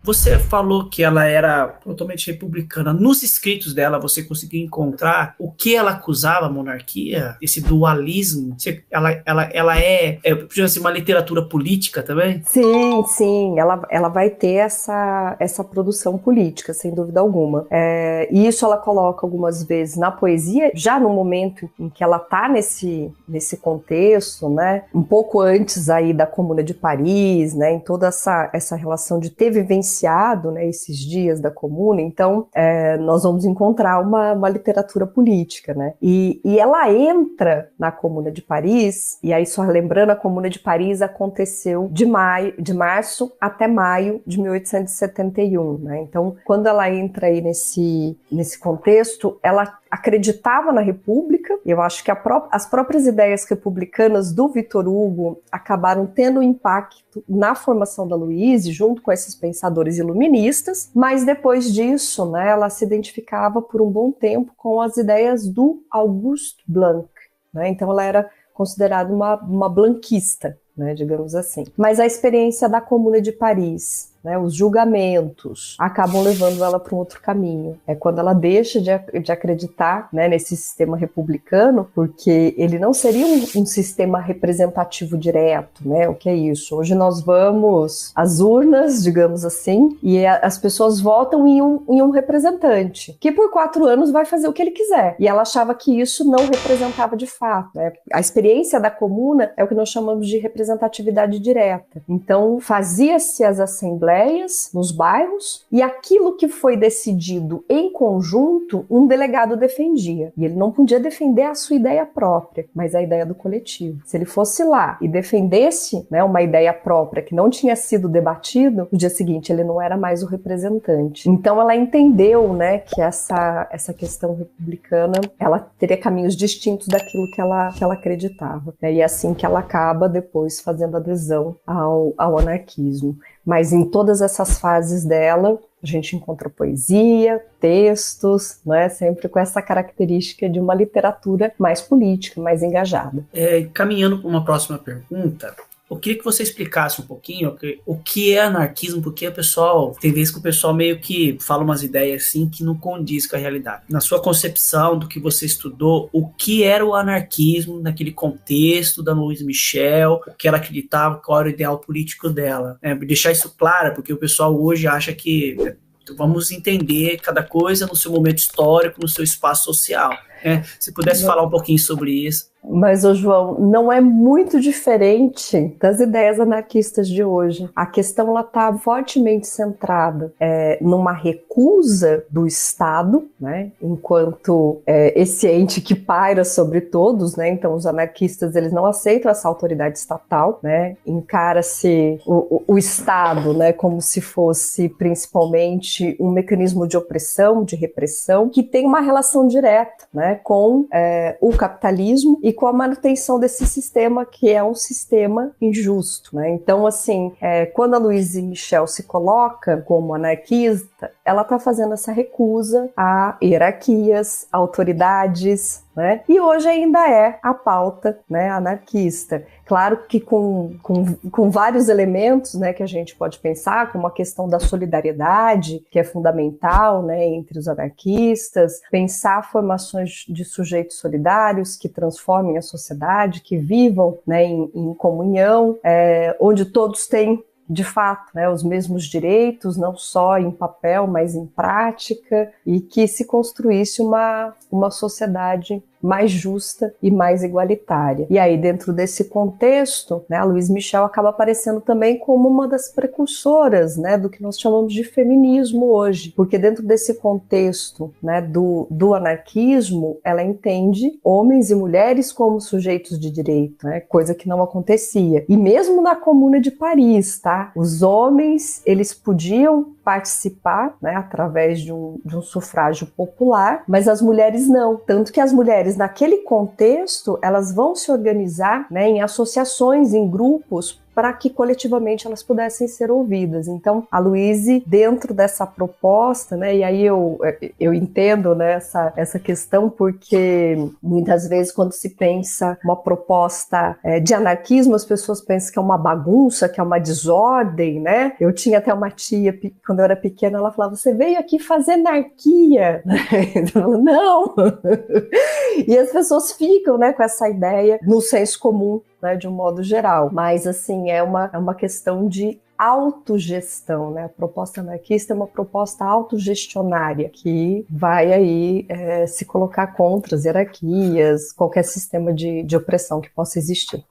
Você falou que ela era totalmente republicana. Nos escritos dela, você conseguiu encontrar o que ela acusava a monarquia? Esse dualismo? Ela digamos assim, uma literatura política também? Sim, sim, ela vai ter essa produção política, sem dúvida alguma. E isso ela coloca algumas vezes na poesia, já no momento em que ela está nesse contexto, né? Um pouco antes aí da Comuna de Paris, né? Em toda essa relação de ter vivenciado, né, esses dias da Comuna, então nós vamos encontrar uma literatura política, né? E ela entra na Comuna de Paris, e aí só lembrando, a Comuna de Paris aconteceu de março até maio de 1871, né? Então, quando ela entra aí nesse contexto, ela acreditava na República. Eu acho que as próprias ideias republicanas do Victor Hugo acabaram tendo impacto na formação da Louise, junto com esses pensadores iluministas, mas depois disso, né, ela se identificava por um bom tempo com as ideias do Auguste Blanc, né? Então ela era considerada uma blanquista, né, digamos assim. Mas a experiência da Comuna de Paris, né, os julgamentos, acabam levando ela para um outro caminho. É quando ela deixa de acreditar, né, nesse sistema republicano, porque ele não seria um sistema representativo direto, né? O que é isso? Hoje nós vamos às urnas, digamos assim, e as pessoas votam em um representante, que por 4 anos vai fazer o que ele quiser. E ela achava que isso não representava de fato, né? A experiência da comuna é o que nós chamamos de representatividade direta. Então, fazia-se as assembleias nos bairros, e aquilo que foi decidido em conjunto, um delegado defendia. E ele não podia defender a sua ideia própria, mas a ideia do coletivo. Se ele fosse lá e defendesse, né, uma ideia própria que não tinha sido debatido, no dia seguinte ele não era mais o representante. Então ela entendeu, né, que essa questão republicana, ela teria caminhos distintos daquilo que ela acreditava. Né? E é assim que ela acaba depois fazendo adesão ao anarquismo. Mas em todas essas fases dela, a gente encontra poesia, textos, né? Sempre com essa característica de uma literatura mais política, mais engajada. Caminhando para uma próxima pergunta, eu queria que você explicasse um pouquinho o que é anarquismo, porque tem vezes que o pessoal meio que fala umas ideias assim que não condiz com a realidade. Na sua concepção do que você estudou, o que era o anarquismo naquele contexto da Louise Michel, o que ela acreditava, qual era o ideal político dela? Deixar isso claro, porque o pessoal hoje acha que vamos entender cada coisa no seu momento histórico, no seu espaço social. Se pudesse falar um pouquinho sobre isso. Mas, João, não é muito diferente das ideias anarquistas de hoje. A questão está fortemente centrada numa recusa do Estado, né, enquanto esse ente que paira sobre todos, né, então os anarquistas eles não aceitam essa autoridade estatal, né, encara-se o Estado, né, como se fosse principalmente um mecanismo de opressão, de repressão, que tem uma relação direta, né, com o capitalismo e com a manutenção desse sistema, que é um sistema injusto, né? Então, assim, quando a Louise Michel se coloca como anarquista, ela está fazendo essa recusa a hierarquias, autoridades, né? E hoje ainda é a pauta, né, anarquista. Claro que com vários elementos, né, que a gente pode pensar, como a questão da solidariedade, que é fundamental, né, entre os anarquistas, pensar formações de sujeitos solidários que transformem a sociedade, que vivam, né, em comunhão, onde todos têm de fato, né, os mesmos direitos, não só em papel, mas em prática, e que se construísse uma sociedade mais justa e mais igualitária. E aí, dentro desse contexto, né, a Louise Michel acaba aparecendo também como uma das precursoras, né, do que nós chamamos de feminismo hoje, porque dentro desse contexto, né, do anarquismo, ela entende homens e mulheres como sujeitos de direito, né, coisa que não acontecia. E mesmo na Comuna de Paris, tá, os homens, eles podiam participar, né, através de um sufrágio popular, mas as mulheres não. Tanto que as mulheres, naquele contexto, elas vão se organizar, né, em associações, em grupos, para que coletivamente elas pudessem ser ouvidas. Então, a Louise, dentro dessa proposta, né, e aí eu entendo, né, essa questão, porque muitas vezes quando se pensa uma proposta de anarquismo, as pessoas pensam que é uma bagunça, que é uma desordem, né? Eu tinha até uma tia, quando eu era pequena, ela falava, você veio aqui fazer anarquia? Eu, não! E as pessoas ficam, né, com essa ideia no senso comum, né, de um modo geral. Mas, assim, é uma questão de autogestão, né? A proposta anarquista é uma proposta autogestionária que vai aí se colocar contra as hierarquias, qualquer sistema de opressão que possa existir.